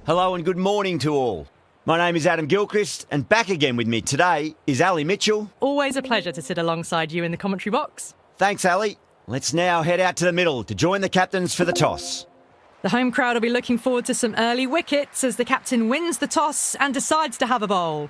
Hello and good morning to all. My name is Adam Gilchrist, and back again with me today is Ali Mitchell. Always a pleasure to sit alongside you in the commentary box. Thanks, Ali. Let's now head out to the middle to join the captains for the toss. The home crowd will be looking forward to some early wickets as the captain wins the toss and decides to have a bowl.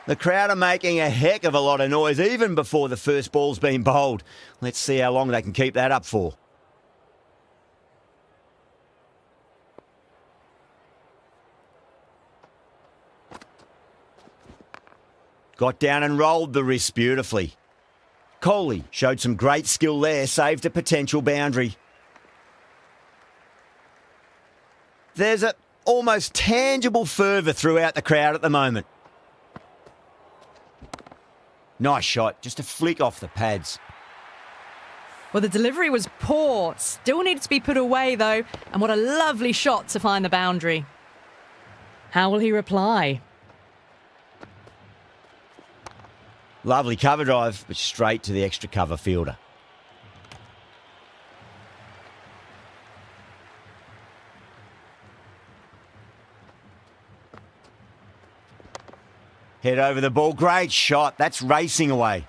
The crowd are making a heck of a lot of noise even before the first ball's been bowled. Let's see how long they can keep that up for. Got down and rolled the wrist beautifully. Kohli showed some great skill there, saved a potential boundary. There's a almost tangible fervour throughout the crowd at the moment. Nice shot, just a flick off the pads. Well, the delivery was poor. Still needs to be put away, though. And what a lovely shot to find the boundary. How will he reply? Lovely cover drive, but straight to the extra cover fielder. Head over the ball. Great shot. That's racing away.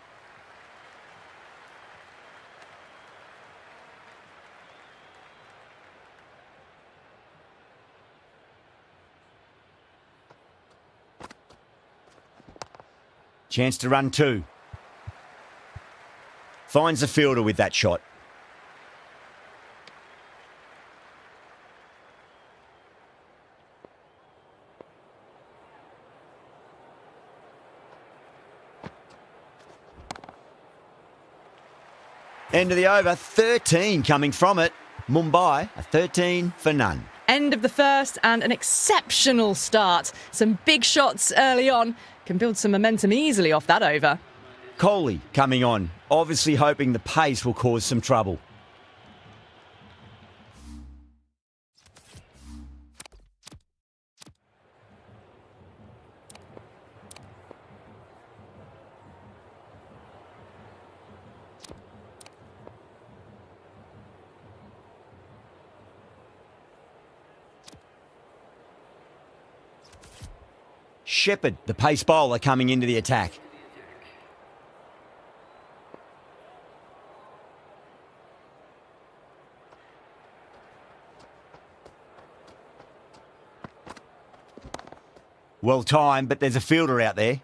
Chance to run two. Finds the fielder with that shot. End of the over, 13 coming from it. Mumbai, a 13 for none. End of the first and an exceptional start. Some big shots early on. Can build some momentum easily off that over. Kohli coming on, obviously hoping the pace will cause some trouble. Shepherd, the pace bowler, coming into the attack. Well timed, but there's a fielder out there.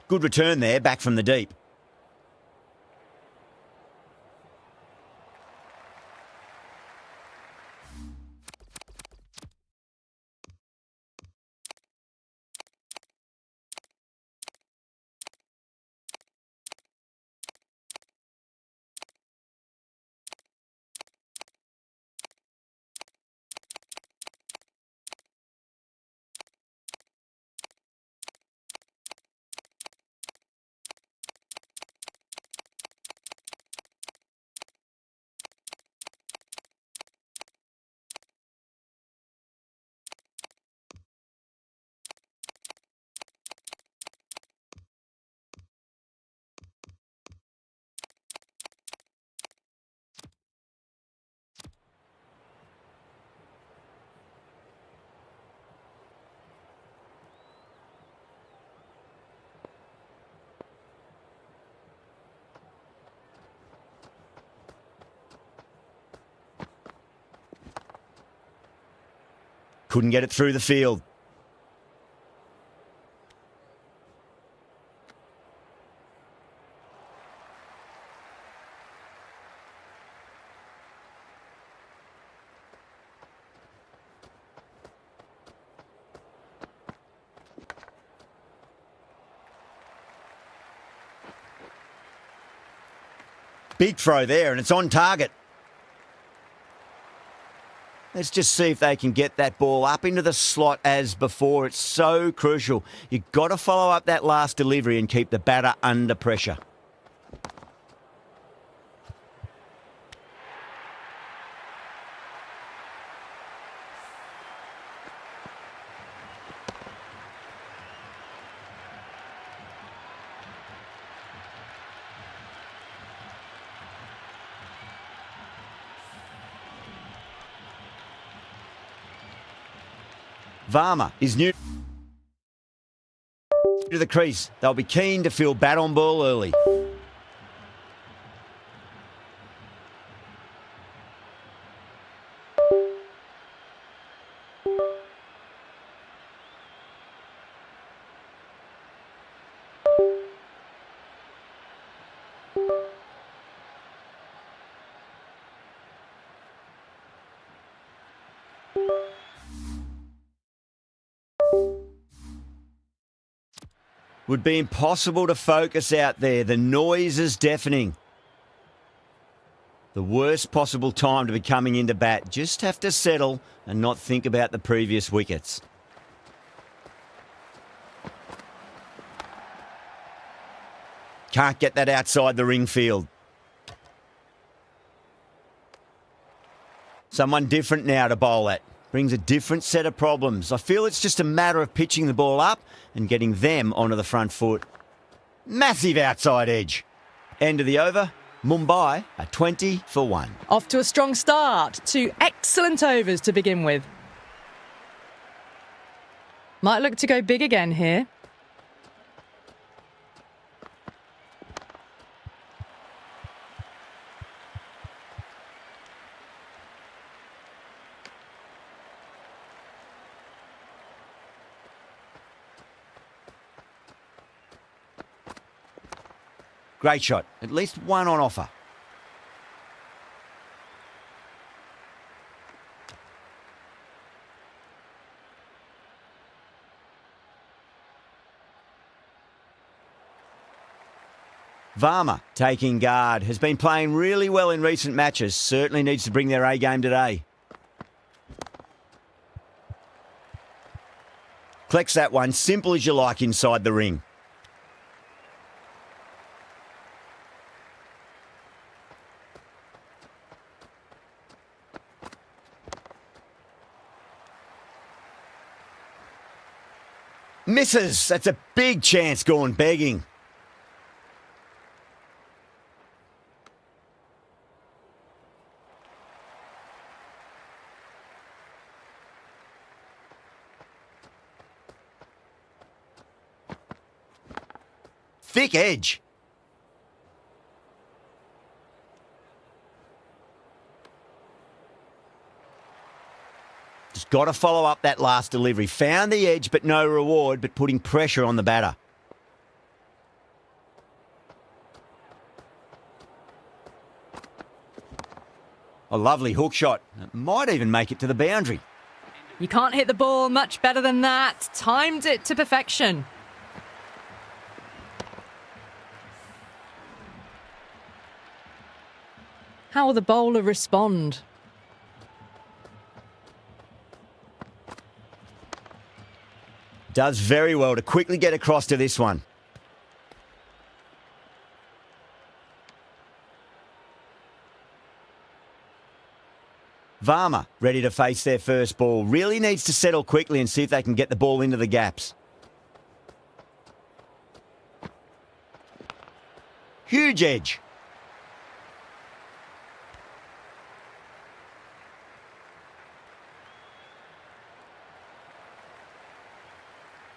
Good return there, back from the deep. Couldn't get it through the field. Big throw there, and it's on target. Let's just see if they can get that ball up into the slot as before. It's so crucial. You've got to follow up that last delivery and keep the batter under pressure. Varma is new to the crease. They'll be keen to field bat on ball early. Would be impossible to focus out there. The noise is deafening. The worst possible time to be coming into bat. Just have to settle and not think about the previous wickets. Can't get that outside the ring field. Someone different now to bowl at. Brings a different set of problems. I feel it's just a matter of pitching the ball up and getting them onto the front foot. Massive outside edge. End of the over. Mumbai are 20 for 1. Off to a strong start. 2 excellent overs to begin with. Might look to go big again here. Great shot. At least one on offer. Varma taking guard. Has been playing really well in recent matches. Certainly needs to bring their A game today. Collects that one. Simple as you like inside the ring. Misses. That's a big chance gone begging. Thick edge. Just got to follow up that last delivery. Found the edge, but no reward, but putting pressure on the batter. A lovely hook shot. It might even make it to the boundary. You can't hit the ball much better than that. Timed it to perfection. How will the bowler respond? Does very well to quickly get across to this one. Varma ready to face their first ball. Really needs to settle quickly and see if they can get the ball into the gaps. Huge edge.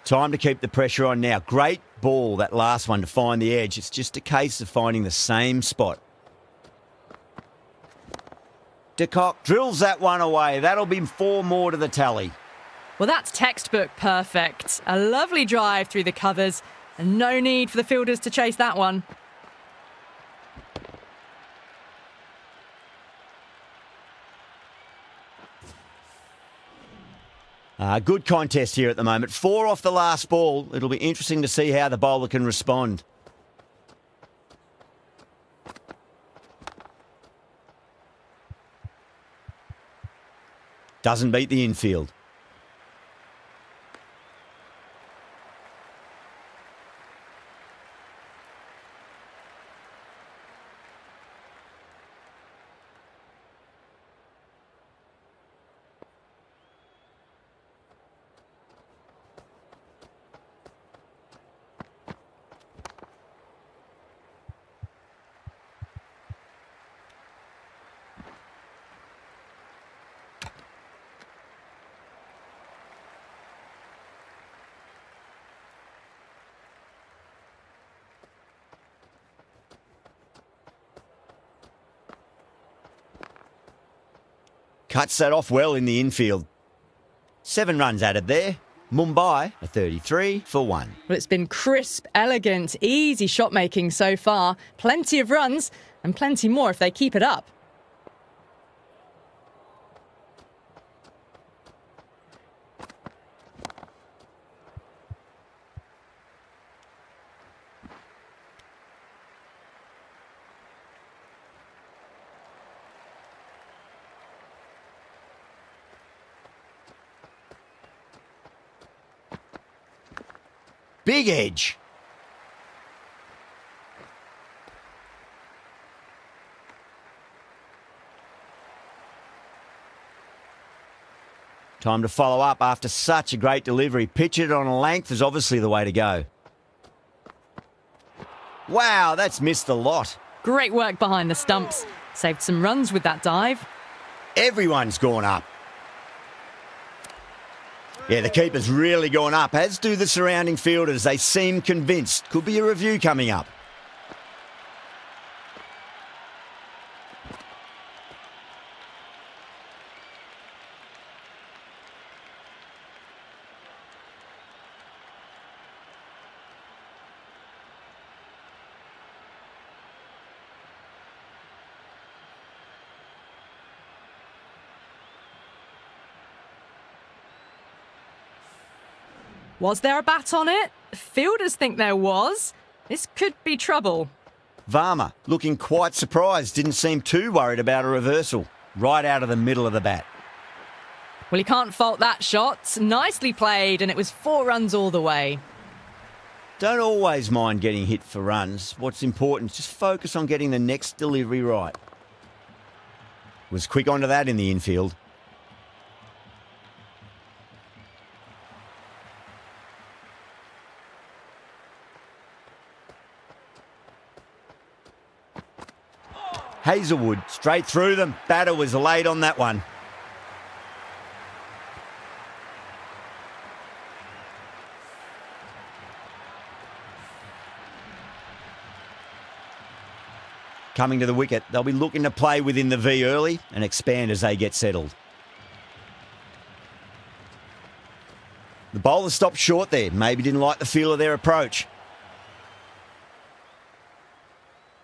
Time to keep the pressure on now. Great ball, that last one, to find the edge. It's just a case of finding the same spot. De Kock drills that one away. That'll be 4 more to the tally. Well, that's textbook perfect. A lovely drive through the covers, and no need for the fielders to chase that one. Good contest here at the moment. 4 off the last ball. It'll be interesting to see how the bowler can respond. Doesn't beat the infield. Cuts that off well in the infield. 7 runs added there. Mumbai, a 33 for 1. Well, it's been crisp, elegant, easy shot making so far. Plenty of runs and plenty more if they keep it up. Big edge. Time to follow up after such a great delivery. Pitch it on a length is obviously the way to go. Wow, that's missed the lot. Great work behind the stumps. Saved some runs with that dive. Everyone's gone up. Yeah, the keeper's really gone up, as do the surrounding fielders. They seem convinced. Could be a review coming up. Was there a bat on it? Fielders think there was. This could be trouble. Varma looking quite surprised. Didn't seem too worried about a reversal. Right out of the middle of the bat. Well, he can't fault that shot. Nicely played, and it was 4 runs all the way. Don't always mind getting hit for runs. What's important is just focus on getting the next delivery right. Was quick onto that in the infield. Hazelwood straight through them. Batter was late on that one. Coming to the wicket, they'll be looking to play within the V early and expand as they get settled. The bowler stopped short there. Maybe didn't like the feel of their approach.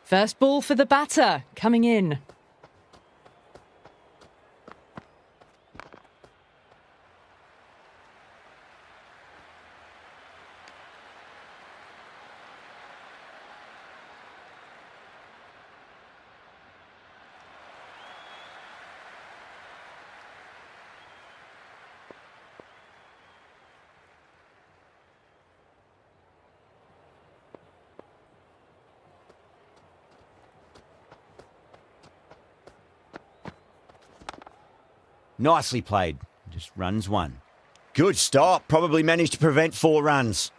First ball for the batter, coming in. Nicely played. Just runs 1. Good stop. Probably managed to prevent 4 runs.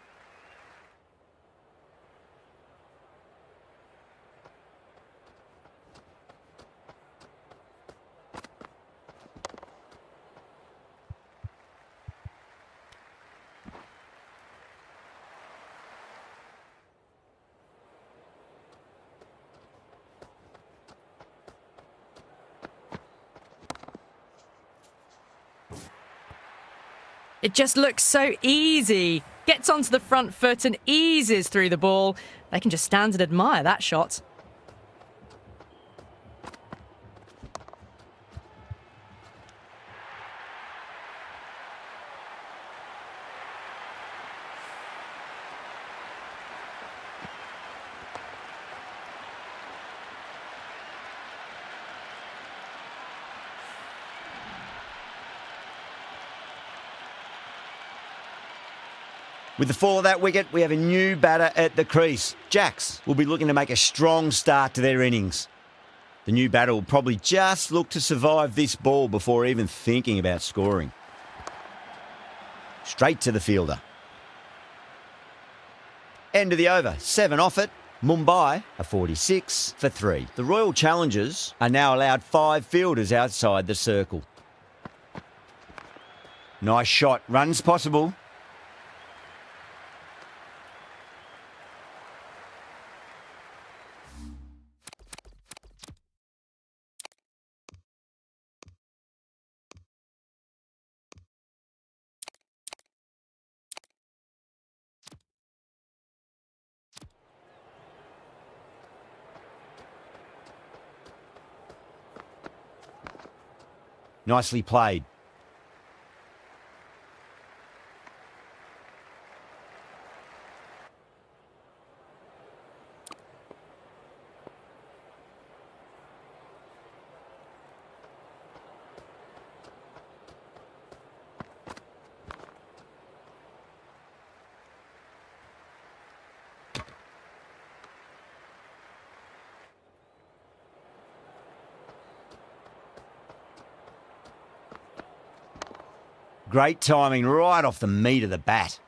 It just looks so easy. Gets onto the front foot and eases through the ball. They can just stand and admire that shot. With the fall of that wicket, we have a new batter at the crease. Jacks will be looking to make a strong start to their innings. The new batter will probably just look to survive this ball before even thinking about scoring. Straight to the fielder. End of the over, 7 off it. Mumbai are 46 for 3. The Royal Challengers are now allowed 5 fielders outside the circle. Nice shot, runs possible. Nicely played. Great timing right off the meat of the bat.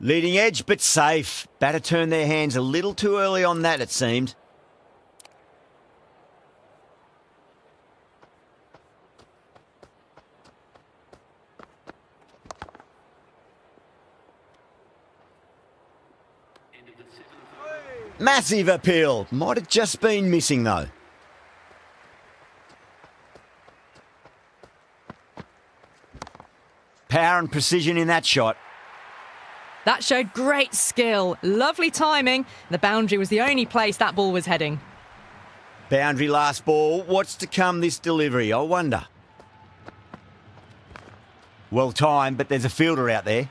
Leading edge, but safe. Batter turned their hands a little too early on that, it seemed. Massive appeal. Might have just been missing, though. Power and precision in that shot. That showed great skill. Lovely timing. The boundary was the only place that ball was heading. Boundary last ball. What's to come this delivery, I wonder? Well timed, but there's a fielder out there.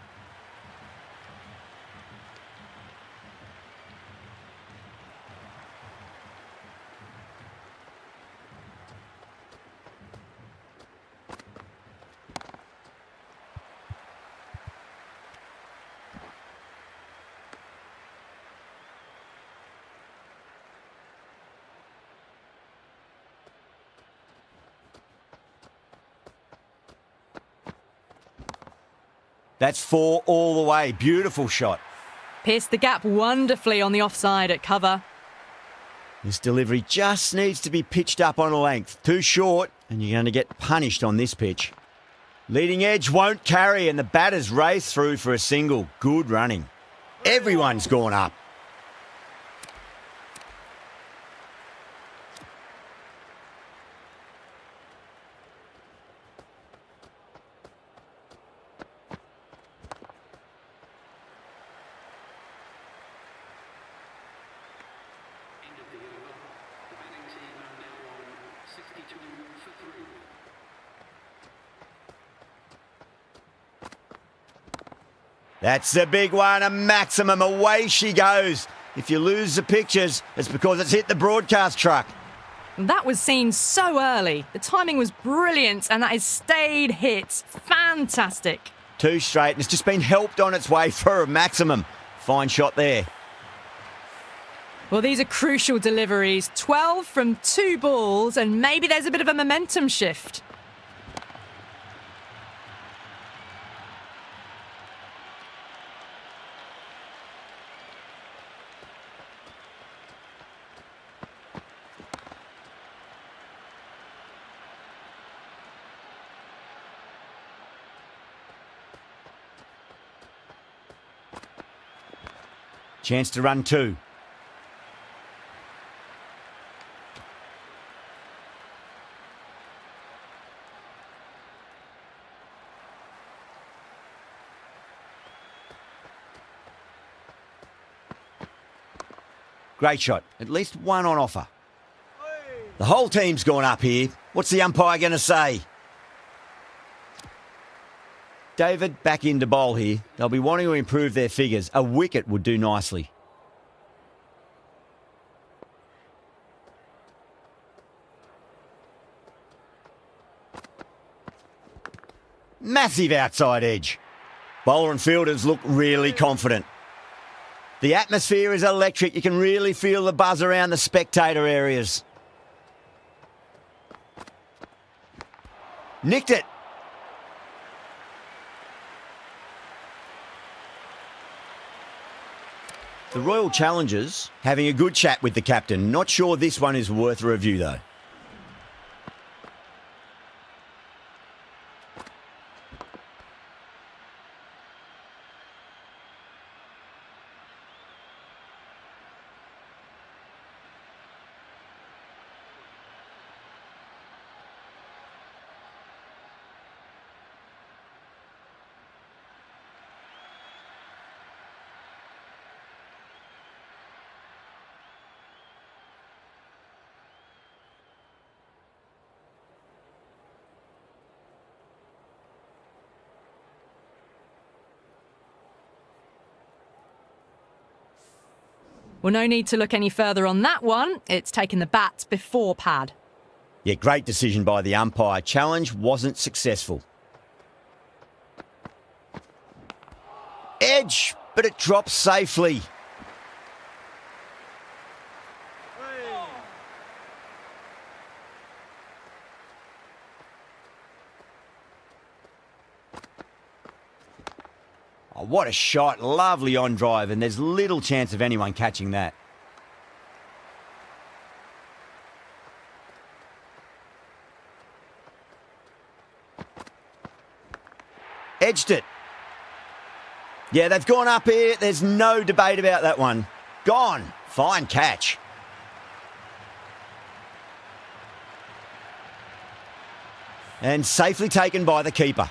That's 4 all the way. Beautiful shot. Pierced the gap wonderfully on the offside at cover. This delivery just needs to be pitched up on a length. Too short, and you're going to get punished on this pitch. Leading edge won't carry, and the batters race through for a single. Good running. Everyone's gone up. That's the big one, a maximum. Away she goes. If you lose the pictures, it's because it's hit the broadcast truck. That was seen so early. The timing was brilliant, and that is stayed hits. Fantastic. 2 straight, and it's just been helped on its way for a maximum. Fine shot there. Well, these are crucial deliveries. 12 from 2 balls, and maybe there's a bit of a momentum shift. Chance to run 2. Great shot. At least 1 on offer. The whole team's gone up here. What's the umpire going to say? David back into bowl here. They'll be wanting to improve their figures. A wicket would do nicely. Massive outside edge. Bowler and fielders look really confident. The atmosphere is electric. You can really feel the buzz around the spectator areas. Nicked it. The Royal Challengers having a good chat with the captain. Not sure this one is worth a review though. Well, no need to look any further on that one. It's taken the bat before pad. Yeah, great decision by the umpire. Challenge wasn't successful. Edge, but it drops safely. Oh, what a shot. Lovely on drive, and there's little chance of anyone catching that. Edged it. Yeah, they've gone up here. There's no debate about that one. Gone. Fine catch. And safely taken by the keeper.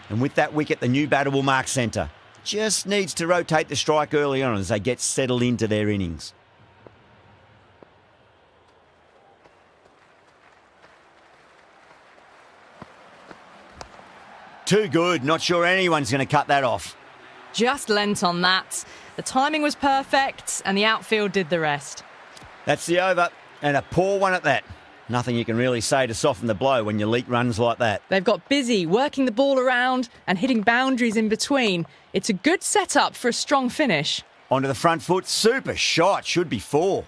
And with that wicket, the new batter will mark centre. Just needs to rotate the strike early on as they get settled into their innings. Too good. Not sure anyone's going to cut that off. Just lent on that. The timing was perfect and the outfield did the rest. That's the over, and a poor one at that. Nothing you can really say to soften the blow when you leak runs like that. They've got busy working the ball around and hitting boundaries in between. It's a good setup for a strong finish. Onto the front foot. Super shot. Should be 4.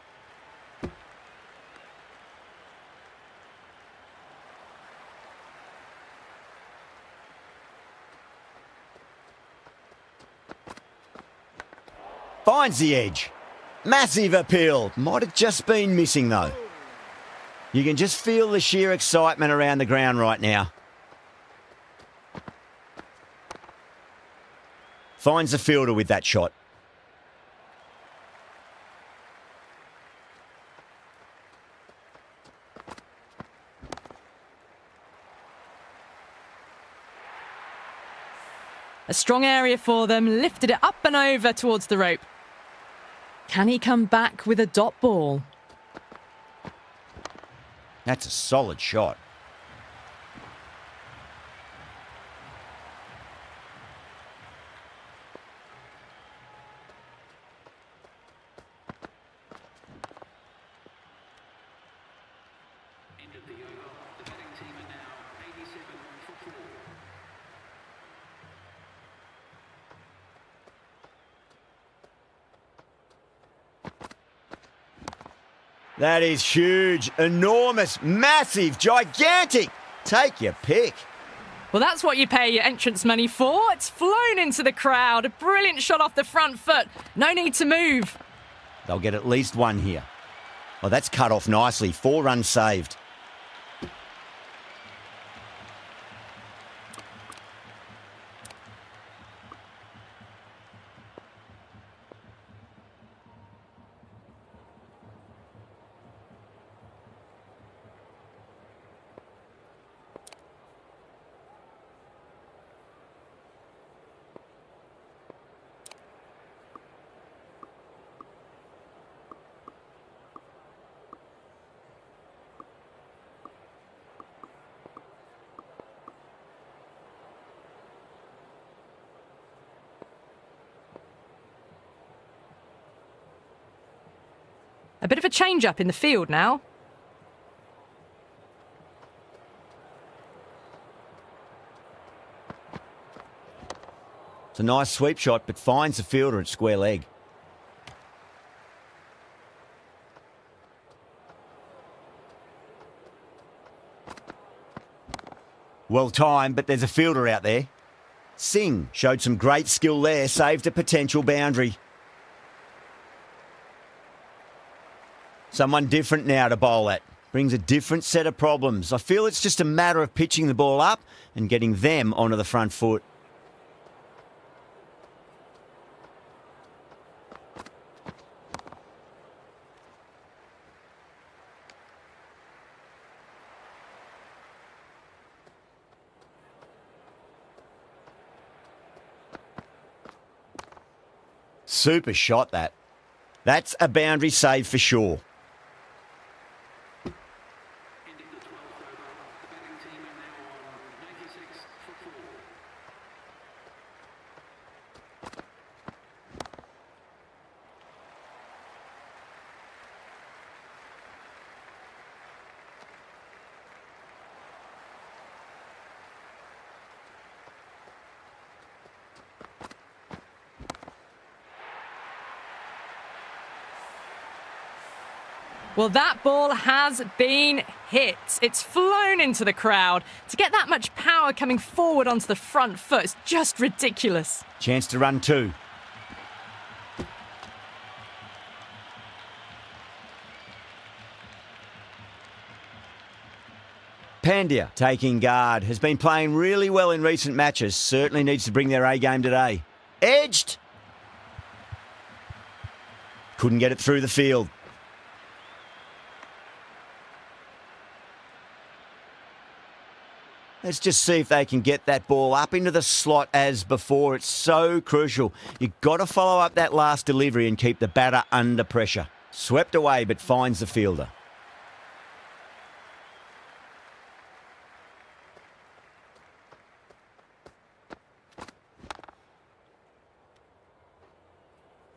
Finds the edge. Massive appeal. Might have just been missing though. You can just feel the sheer excitement around the ground right now. Finds the fielder with that shot. A strong area for them, lifted it up and over towards the rope. Can he come back with a dot ball? That's a solid shot. End of the over. The betting team are now 87 for 4. That is huge, enormous, massive, gigantic. Take your pick. Well, that's what you pay your entrance money for. It's flown into the crowd. A brilliant shot off the front foot. No need to move. They'll get at least one here. Oh, that's cut off nicely. 4 runs saved. A bit of a change-up in the field now. It's a nice sweep shot, but finds the fielder at square leg. Well timed, but there's a fielder out there. Singh showed some great skill there, saved a potential boundary. Someone different now to bowl at. Brings a different set of problems. I feel it's just a matter of pitching the ball up and getting them onto the front foot. Super shot that. That's a boundary save for sure. Ending the 12th over. The batting team are now on 96 for 4. Well, that ball has been hit. It's flown into the crowd. To get that much power coming forward onto the front foot is just ridiculous. Chance to run two. Pandya taking guard. Has been playing really well in recent matches. Certainly needs to bring their A game today. Edged. Couldn't get it through the field. Let's just see if they can get that ball up into the slot as before. It's so crucial. You've got to follow up that last delivery and keep the batter under pressure. Swept away, but finds the fielder.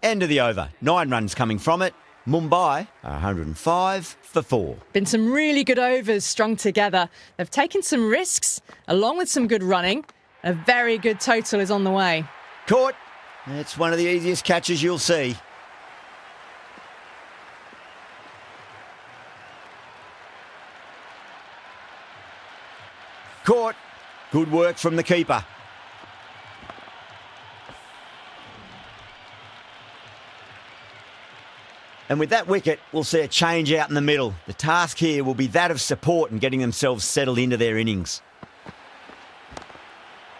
End of the over. 9 runs coming from it. Mumbai, 105 for 4. Been some really good overs strung together. They've taken some risks, along with some good running. A very good total is on the way. Caught. It's one of the easiest catches you'll see. Caught. Good work from the keeper. And with that wicket, we'll see a change out in the middle. The task here will be that of support and getting themselves settled into their innings.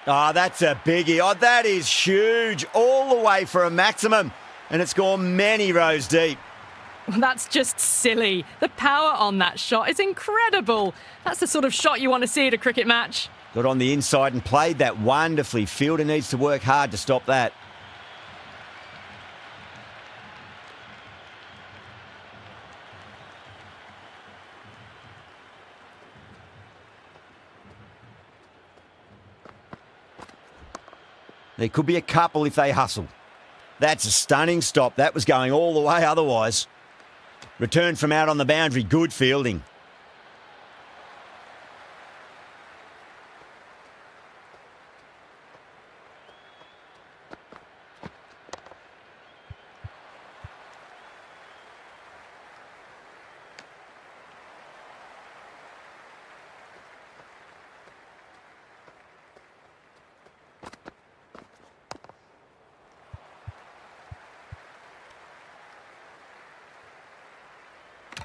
Oh, that's a biggie. Oh, that is huge. All the way for a maximum. And it's gone many rows deep. Well, that's just silly. The power on that shot is incredible. That's the sort of shot you want to see at a cricket match. Got on the inside and played that wonderfully. Fielder needs to work hard to stop that. There could be a couple if they hustle. That's a stunning stop. That was going all the way otherwise. Return from out on the boundary. Good fielding.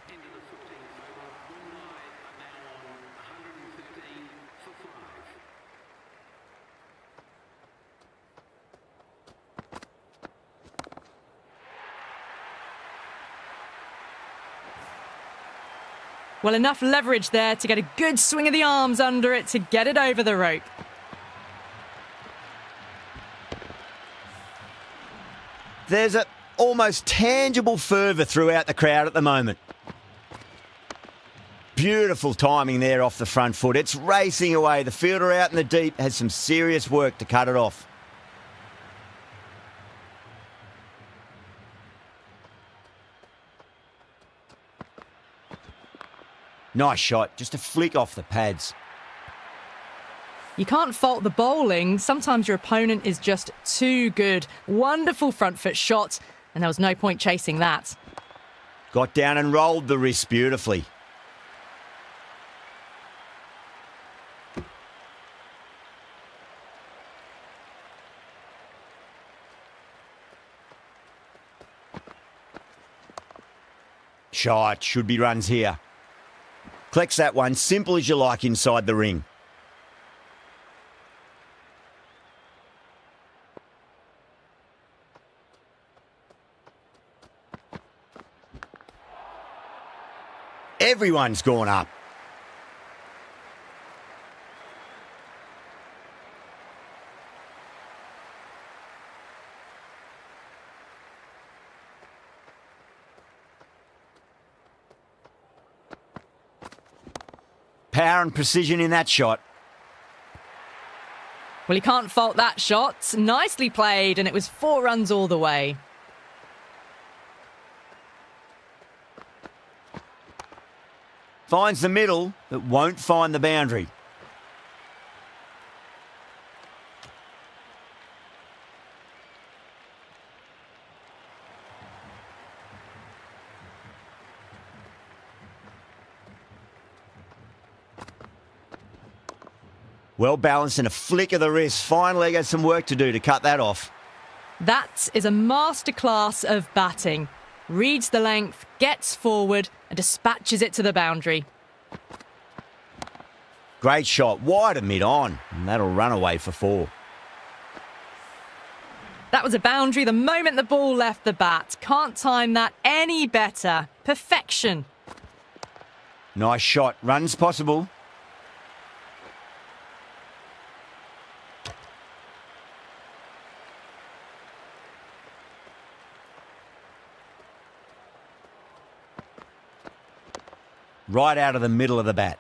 Into the 14th over. Mumbai are now on 115 for 5. Well, enough leverage there to get a good swing of the arms under it to get it over the rope. There's a almost tangible fervour throughout the crowd at the moment. Beautiful timing there off the front foot. It's racing away. The fielder out in the deep has some serious work to cut it off. Nice shot, just a flick off the pads. You can't fault the bowling. Sometimes your opponent is just too good. Wonderful front foot shot, and there was no point chasing that. Got down and rolled the wrist beautifully. Shot, should be runs here. Collects that one, simple as you like inside the ring. Everyone's gone up. Power and precision in that shot. Well, you can't fault that shot. Nicely played, and it was 4 runs all the way. Finds the middle, but won't find the boundary. Well balanced and a flick of the wrist. Finally got some work to do to cut that off. That is a masterclass of batting. Reads the length, gets forward, and dispatches it to the boundary. Great shot, wide and mid-on, and that'll run away for 4. That was a boundary the moment the ball left the bat. Can't time that any better. Perfection. Nice shot, runs possible. Right out of the middle of the bat.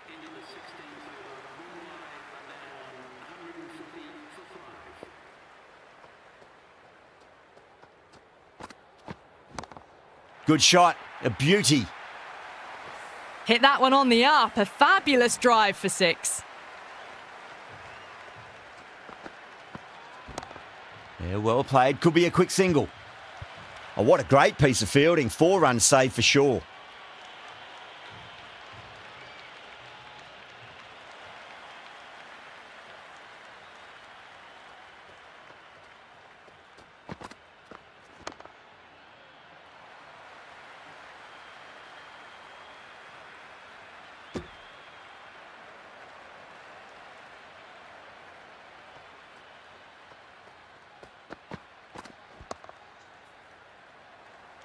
Into the 16th over, Moonlight are now on 140 for 5. Good shot, a beauty. Hit that one on the up. A fabulous drive for 6. Yeah, well played, could be a quick single. Oh, what a great piece of fielding. 4 runs saved for sure.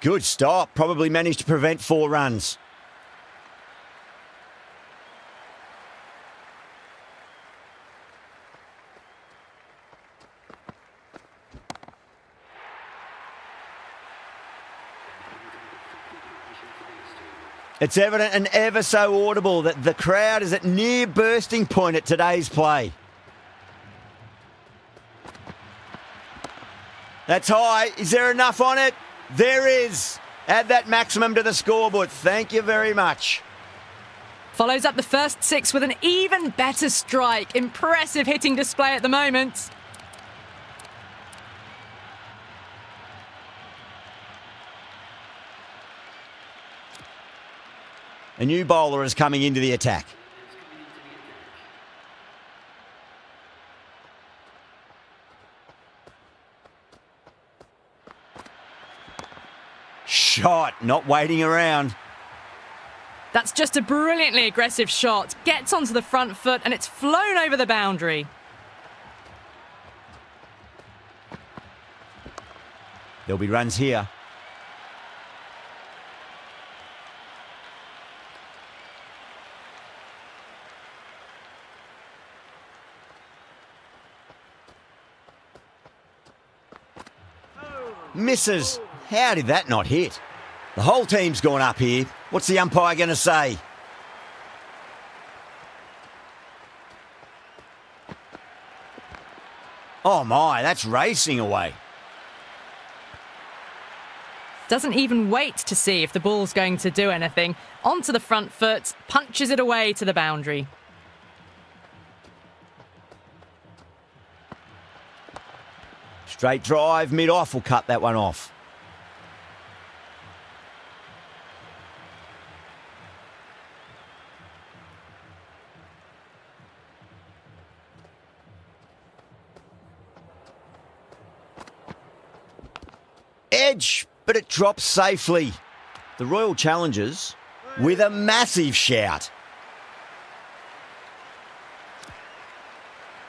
Good stop. Probably managed to prevent 4 runs. It's evident and ever so audible that the crowd is at near bursting point at today's play. That's high. Is there enough on it? There is. Add that maximum to the scoreboard. Thank you very much. Follows up the first 6 with an even better strike. Impressive hitting display at the moment. A new bowler is coming into the attack. Shot, not waiting around. That's just a brilliantly aggressive shot. Gets onto the front foot and it's flown over the boundary. There'll be runs here. Misses. How did that not hit? The whole team's gone up here. What's the umpire going to say? Oh my, that's racing away. Doesn't even wait to see if the ball's going to do anything. Onto the front foot, punches it away to the boundary. Straight drive, mid-off will cut that one off. Edge, but it drops safely. The Royal Challengers with a massive shout.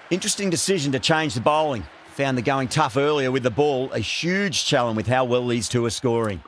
Interesting decision to change the bowling. Found the going tough earlier with the ball. A huge challenge with how well these two are scoring.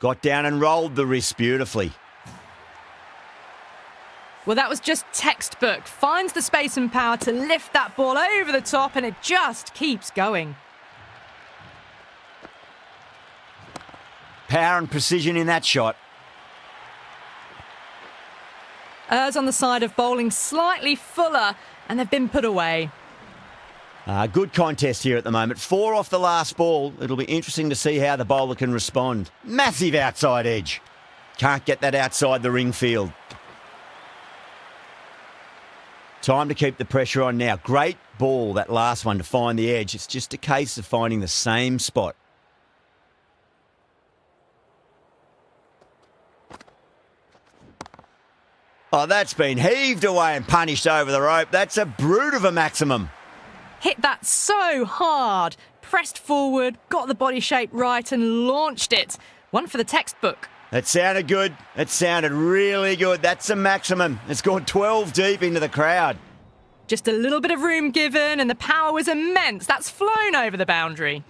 Got down and rolled the wrist beautifully. Well, that was just textbook. Finds the space and power to lift that ball over the top, and it just keeps going. Power and precision in that shot. Errs on the side of bowling slightly fuller, and they've been put away. Good contest here at the moment. 4 off the last ball. It'll be interesting to see how the bowler can respond. Massive outside edge. Can't get that outside the ring field. Time to keep the pressure on now. Great ball, that last one, to find the edge. It's just a case of finding the same spot. Oh, that's been heaved away and punished over the rope. That's a brute of a maximum. Hit that so hard. Pressed forward, got the body shape right and launched it. One for the textbook. That sounded good. It sounded really good. That's a maximum. It's gone 12 deep into the crowd. Just a little bit of room given and the power was immense. That's flown over the boundary.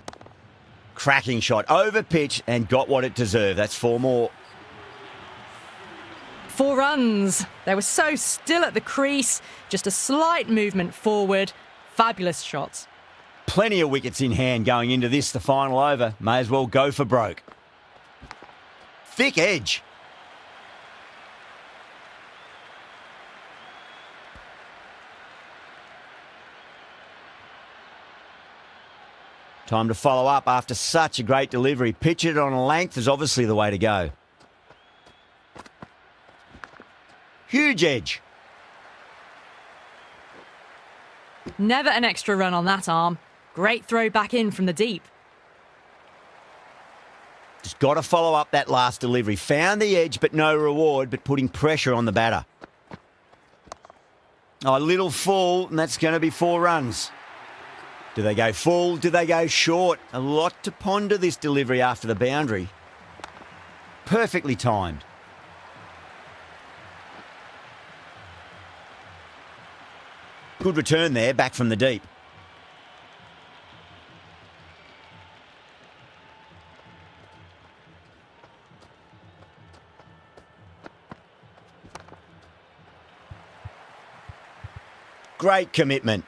Cracking shot. Over pitch and got what it deserved. That's 4 more. 4 runs. They were so still at the crease. Just a slight movement forward. Fabulous shots. Plenty of wickets in hand going into this, the final over. May as well go for broke. Thick edge. Time to follow up after such a great delivery. Pitch it on a length is obviously the way to go. Huge edge. Never an extra run on that arm. Great throw back in from the deep. Just got to follow up that last delivery. Found the edge, but no reward, but putting pressure on the batter. Oh, a little full, and that's going to be 4 runs. Do they go full? Do they go short? A lot to ponder this delivery after the boundary. Perfectly timed. Good return there, back from the deep. Great commitment.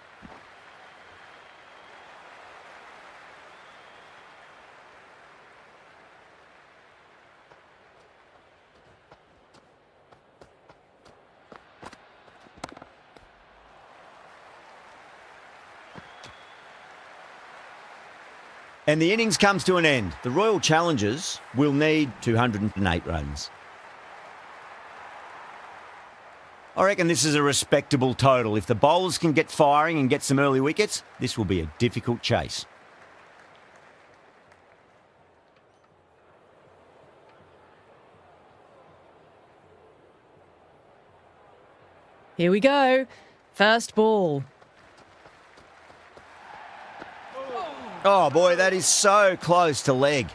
And the innings comes to an end. The Royal Challengers will need 208 runs. I reckon this is a respectable total. If the bowlers can get firing and get some early wickets, this will be a difficult chase. Here we go. First ball. Oh boy, that is so close to leg.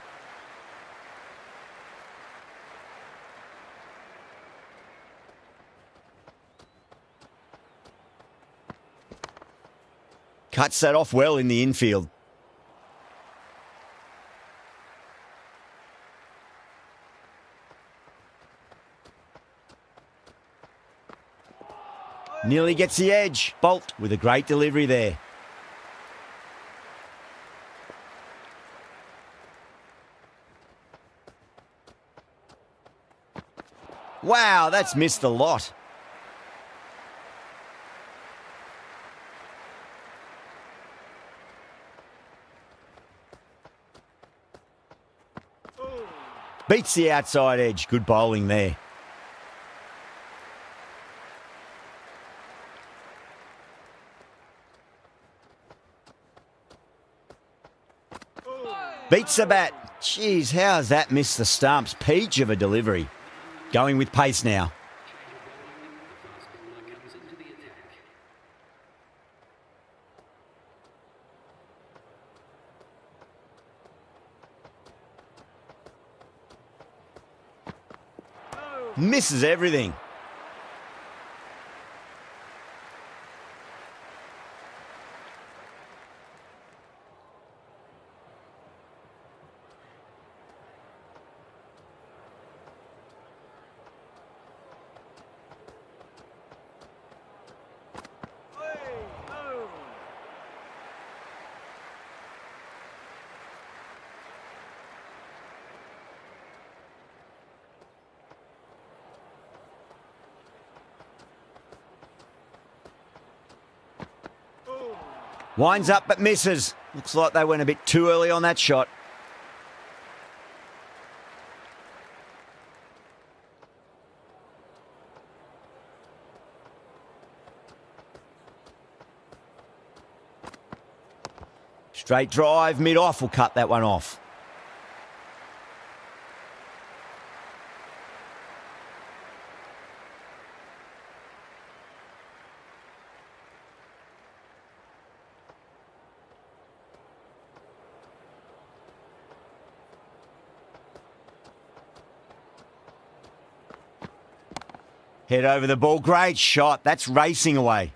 Cuts that off well in the infield. Nearly gets the edge. Bolt with a great delivery there. Wow, that's missed a lot. Beats the outside edge. Good bowling there. Beats the bat. Jeez, how has that missed the stumps? Peach of a delivery. Going with pace now. Misses everything. Winds up but misses. Looks like they went a bit too early on that shot. Straight drive, mid-off will cut that one off. Head over the ball. Great shot. That's racing away.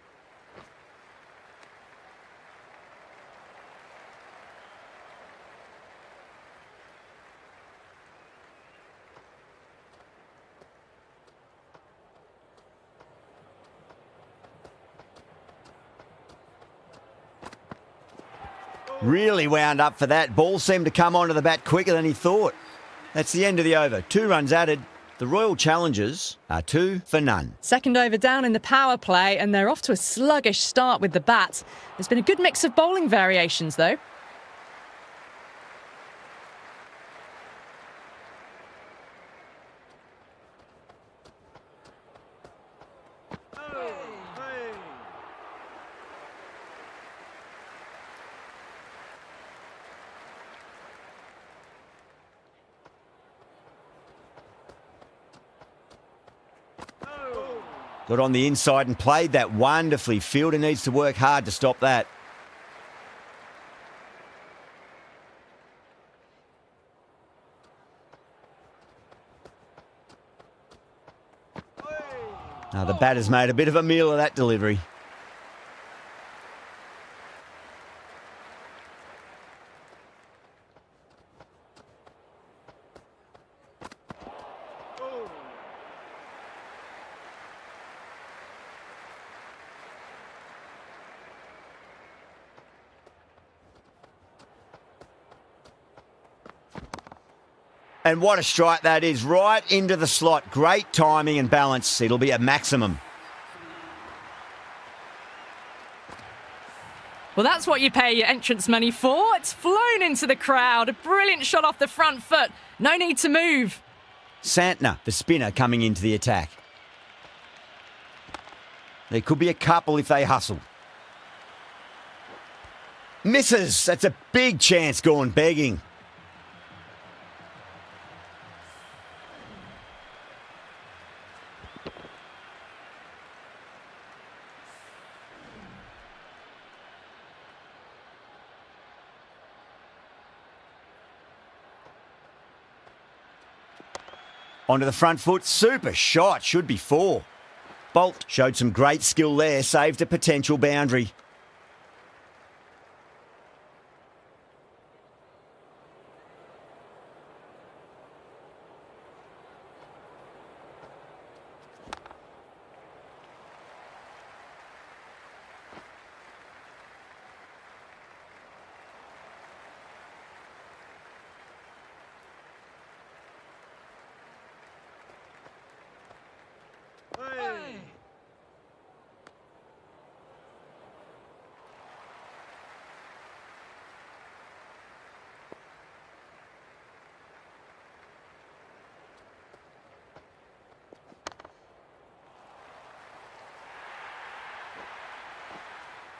Really wound up for that. Ball seemed to come onto the bat quicker than he thought. That's the end of the over. 2 runs added. The Royal Challengers are 2 for none. Second over down in the power play, and they're off to a sluggish start with the bat. There's been a good mix of bowling variations, though. Got on the inside and played that wonderfully. Fielder needs to work hard to stop that. Now the batter's made a bit of a meal of that delivery. And what a strike that is, right into the slot. Great timing and balance. It'll be a maximum. Well, that's what you pay your entrance money for. It's flown into the crowd. A brilliant shot off the front foot. No need to move. Santner, the spinner, coming into the attack. There could be a couple if they hustle. Misses. That's a big chance gone begging. Onto the front foot, super shot, should be 4. Bolt showed some great skill there, saved a potential boundary.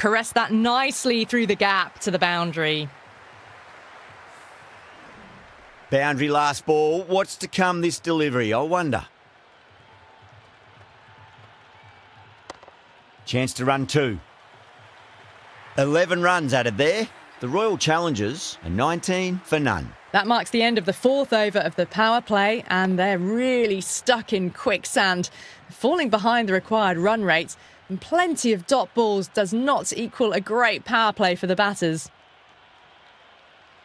caressed that nicely through the gap to the boundary. Boundary last ball. What's to come this delivery, I wonder. Chance to run 2. 11 runs added there. The Royal Challengers are 19 for none. That marks the end of the 4th over of the power play, and they're really stuck in quicksand, falling behind the required run rate. And plenty of dot balls does not equal a great power play for the batters.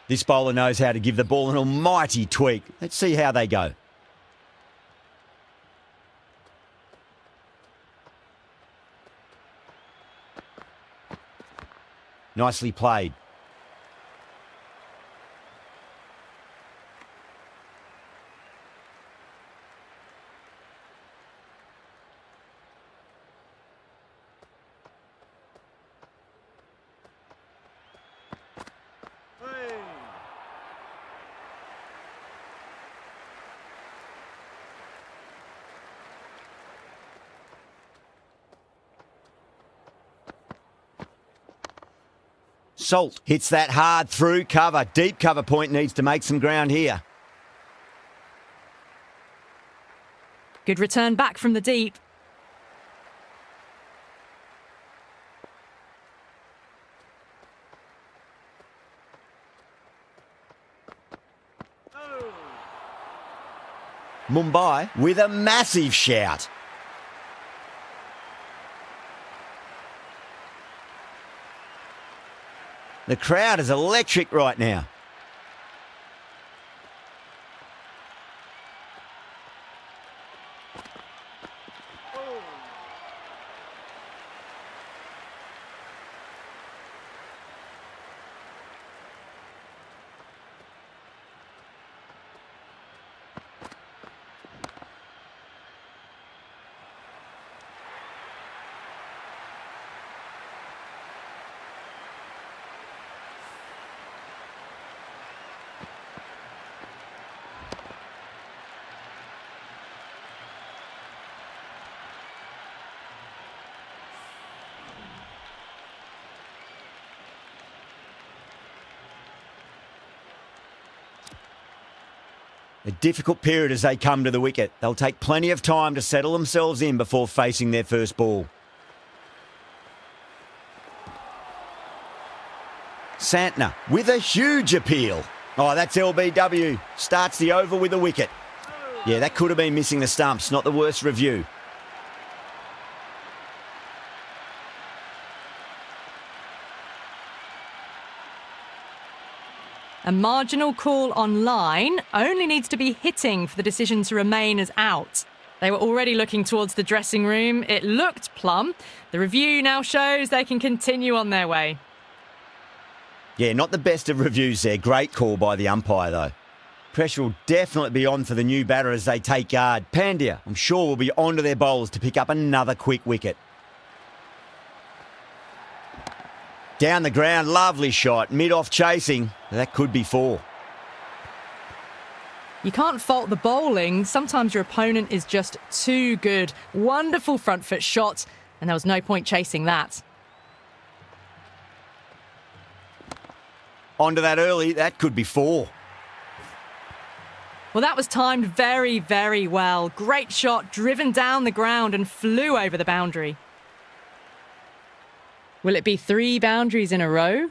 This bowler knows how to give the ball an almighty tweak. Let's see how they go. Nicely played. Salt hits that hard through cover. Deep cover point needs to make some ground here. Good return back from the deep. Mumbai with a massive shout. The crowd is electric right now. A difficult period as they come to the wicket. They'll take plenty of time to settle themselves in before facing their first ball. Santner with a huge appeal. Oh, that's LBW. Starts the over with a wicket. Yeah, that could have been missing the stumps. Not the worst review. A marginal call on line only needs to be hitting for the decision to remain as out. They were already looking towards the dressing room. It looked plumb. The review now shows they can continue on their way. Yeah, not the best of reviews there. Great call by the umpire, though. Pressure will definitely be on for the new batter as they take guard. Pandya, I'm sure, will be onto their bowls to pick up another quick wicket. Down the ground, lovely shot. Mid-off chasing. That could be 4. You can't fault the bowling. Sometimes your opponent is just too good. Wonderful front foot shot, and there was no point chasing that. Onto that early, that could be 4. Well, that was timed very, very well. Great shot, driven down the ground and flew over the boundary. Will it be 3 boundaries in a row?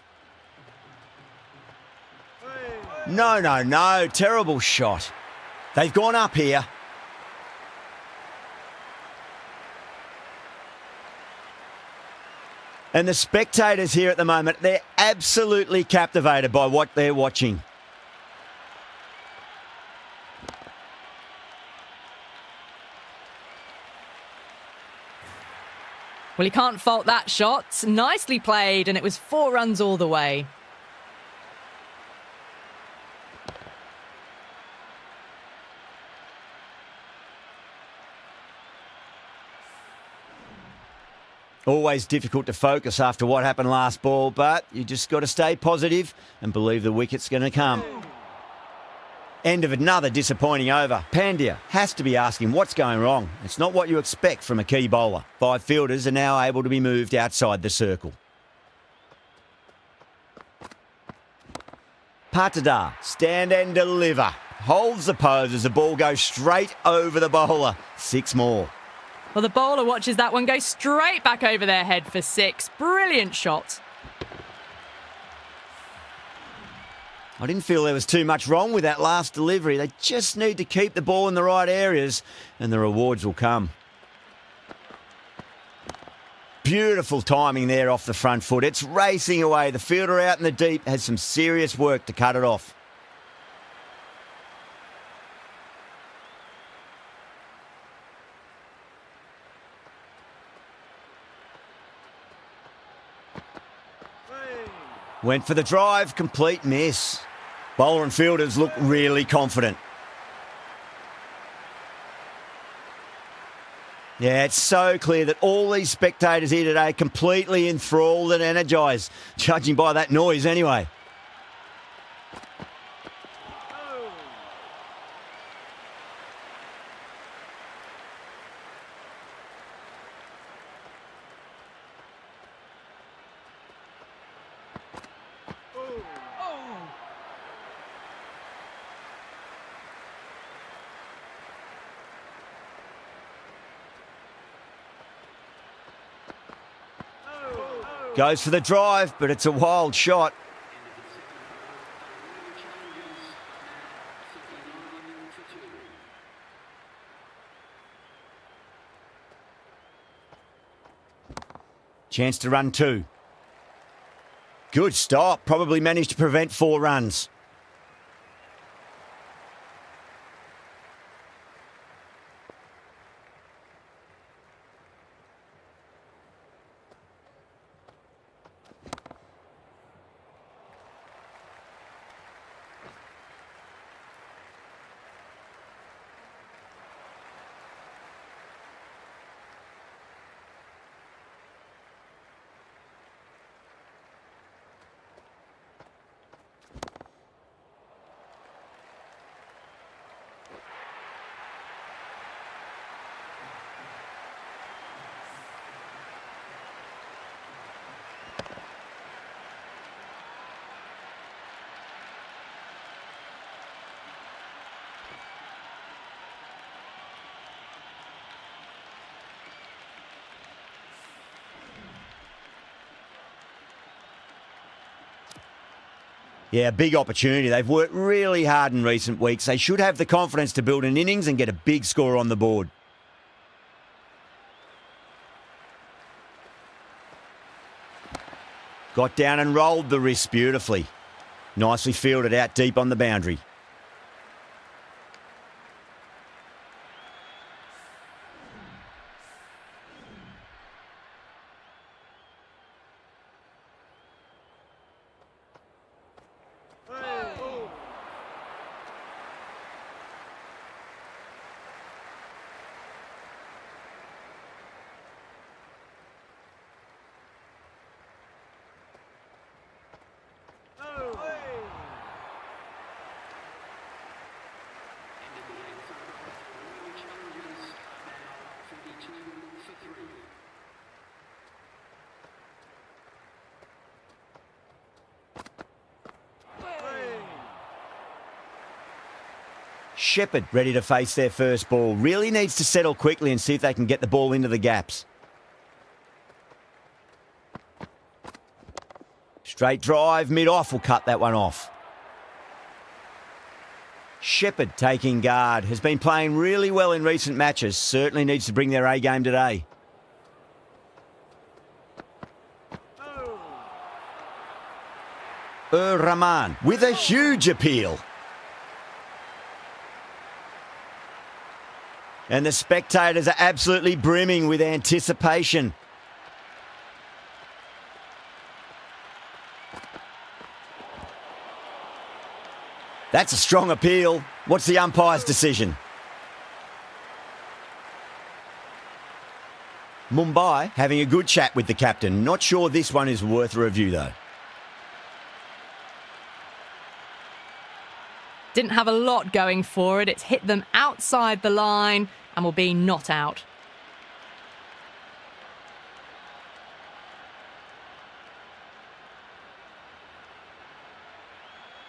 No. Terrible shot. They've gone up here. And the spectators here at the moment, they're absolutely captivated by what they're watching. Well, you can't fault that shot. Nicely played, and it was 4 runs all the way. Always difficult to focus after what happened last ball, but you just got to stay positive and believe the wicket's going to come. End of another disappointing over. Pandya has to be asking what's going wrong. It's not what you expect from a key bowler. 5 fielders are now able to be moved outside the circle. Patada, stand and deliver. Holds the pose as the ball goes straight over the bowler. 6 more. Well, the bowler watches that one go straight back over their head for 6. Brilliant shot. I didn't feel there was too much wrong with that last delivery. They just need to keep the ball in the right areas and the rewards will come. Beautiful timing there off the front foot. It's racing away. The fielder out in the deep has some serious work to cut it off. Went for the drive, complete miss. Bowler and fielders look really confident. Yeah, it's so clear that all these spectators here today are completely enthralled and energised, judging by that noise anyway. Goes for the drive, but it's a wild shot. Chance to run 2. Good stop. Probably managed to prevent 4 runs. Yeah, big opportunity. They've worked really hard in recent weeks. They should have the confidence to build an innings and get a big score on the board. Got down and rolled the wrist beautifully. Nicely fielded out deep on the boundary. Shepherd ready to face their first ball. Really needs to settle quickly and see if they can get the ball into the gaps. Straight drive, mid-off will cut that one off. Shepherd taking guard. Has been playing really well in recent matches. Certainly needs to bring their A game today. Rahman with a huge appeal. And the spectators are absolutely brimming with anticipation. That's a strong appeal. What's the umpire's decision? Mumbai having a good chat with the captain. Not sure this one is worth a review though. Didn't have a lot going for it. It's hit them outside the line and will be not out.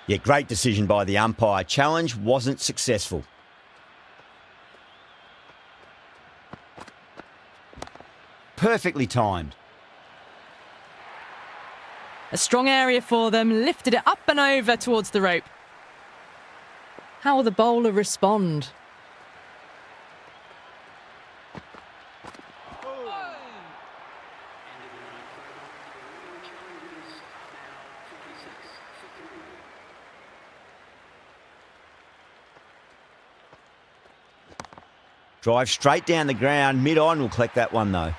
Yeah, great decision by the umpire. Challenge wasn't successful. Perfectly timed. A strong area for them, lifted it up and over towards the rope. How will the bowler respond? Drive straight down the ground. Mid-on will collect that one though.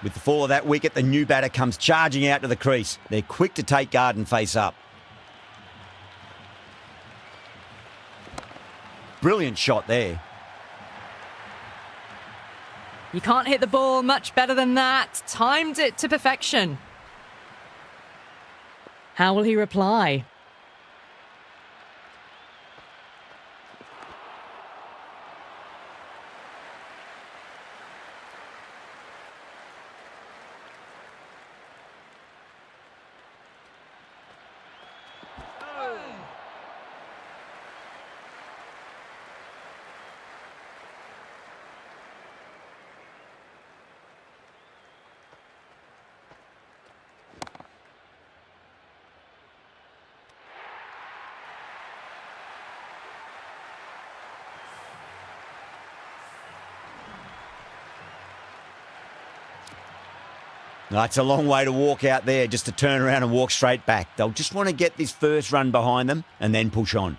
With the fall of that wicket, the new batter comes charging out to the crease. They're quick to take guard and face up. Brilliant shot there. You can't hit the ball much better than that. Timed it to perfection. How will he reply? It's a long way to walk out there just to turn around and walk straight back. They'll just want to get this first run behind them and then push on.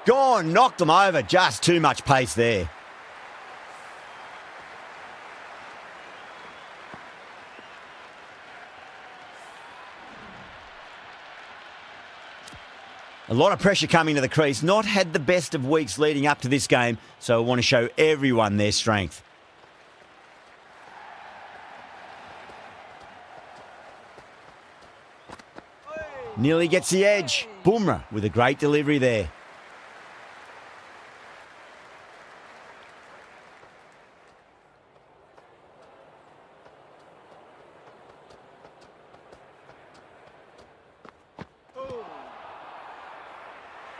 Gone, knocked them over. Just too much pace there. A lot of pressure coming to the crease. Not had the best of weeks leading up to this game, so I want to show everyone their strength. Nearly gets the edge. Bumrah with a great delivery there.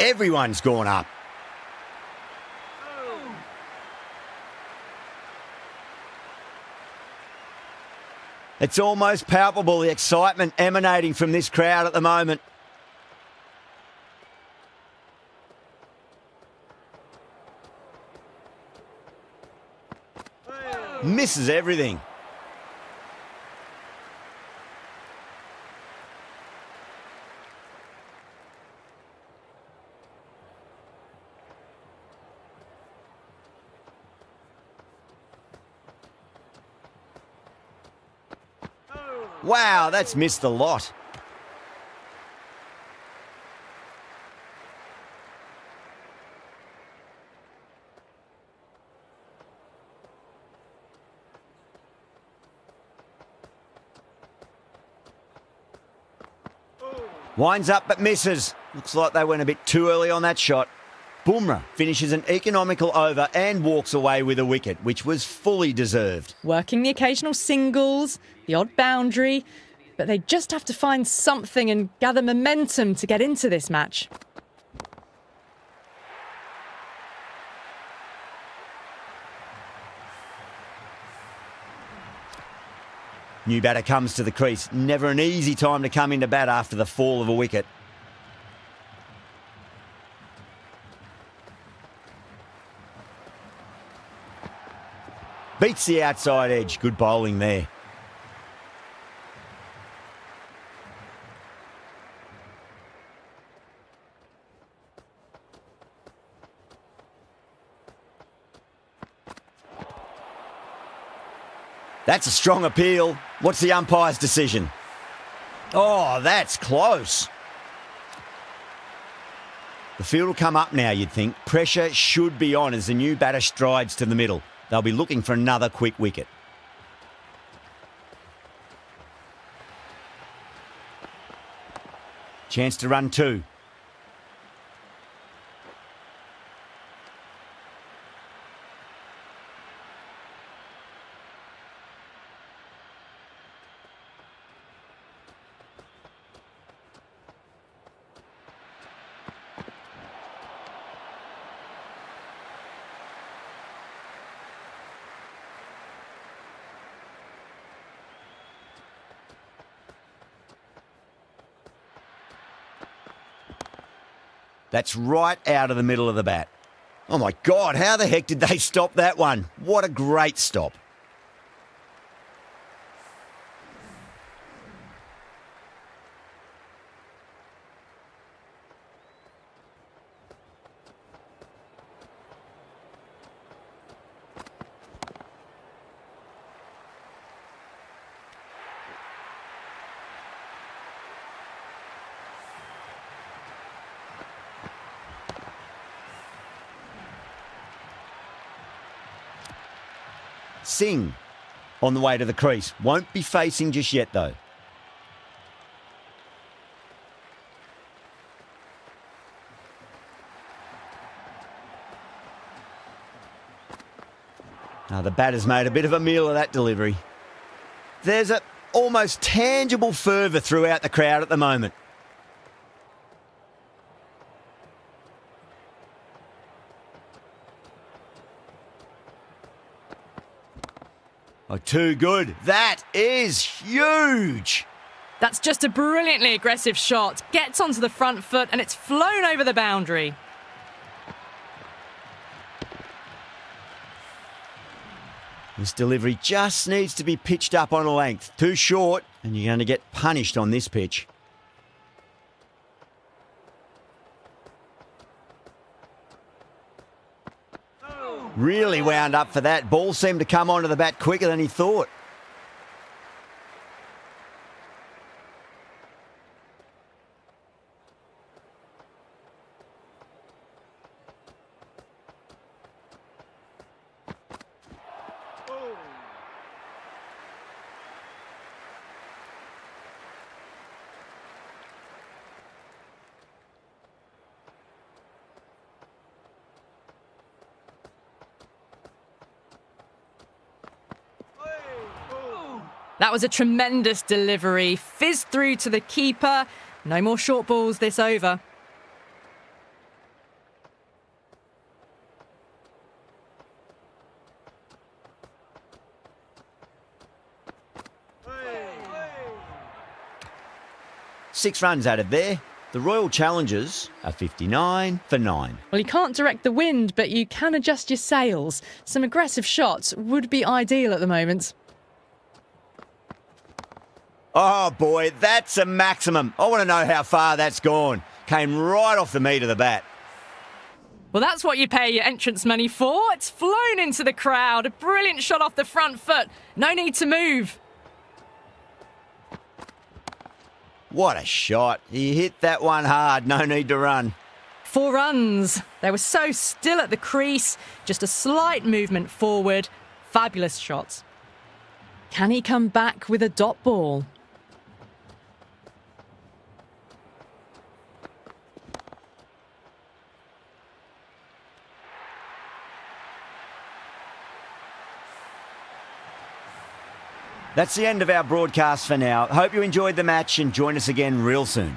Everyone's gone up. It's almost palpable, the excitement emanating from this crowd at the moment. Misses everything. Wow, that's missed a lot. Winds up but misses. Looks like they went a bit too early on that shot. Bumrah finishes an economical over and walks away with a wicket, which was fully deserved. Working the occasional singles, the odd boundary, but they just have to find something and gather momentum to get into this match. New batter comes to the crease. Never an easy time to come into bat after the fall of a wicket. Beats the outside edge. Good bowling there. That's a strong appeal. What's the umpire's decision? Oh, that's close. The field will come up now, you'd think. Pressure should be on as the new batter strides to the middle. They'll be looking for another quick wicket. Chance to run two. That's right out of the middle of the bat. Oh my God, how the heck did they stop that one? What a great stop. Singh on the way to the crease. Won't be facing just yet, though. Now the batter's made a bit of a meal of that delivery. There's a almost tangible fervour throughout the crowd at the moment. Oh, too good. That is huge. That's just a brilliantly aggressive shot. Gets onto the front foot and it's flown over the boundary. This delivery just needs to be pitched up on a length. Too short, and you're going to get punished on this pitch. Really wound up for that. Ball seemed to come onto the bat quicker than he thought. That was a tremendous delivery. Fizzed through to the keeper. No more short balls this over. Six runs added there. The Royal Challengers are 59 for 9. Well, you can't direct the wind, but you can adjust your sails. Some aggressive shots would be ideal at the moment. Oh boy, that's a maximum. I want to know how far that's gone. Came right off the meat of the bat. Well, that's what you pay your entrance money for. It's flown into the crowd. A brilliant shot off the front foot. No need to move. What a shot. He hit that one hard. No need to run. 4 runs. They were so still at the crease. Just a slight movement forward. Fabulous shot. Can he come back with a dot ball? That's the end of our broadcast for now. Hope you enjoyed the match and join us again real soon.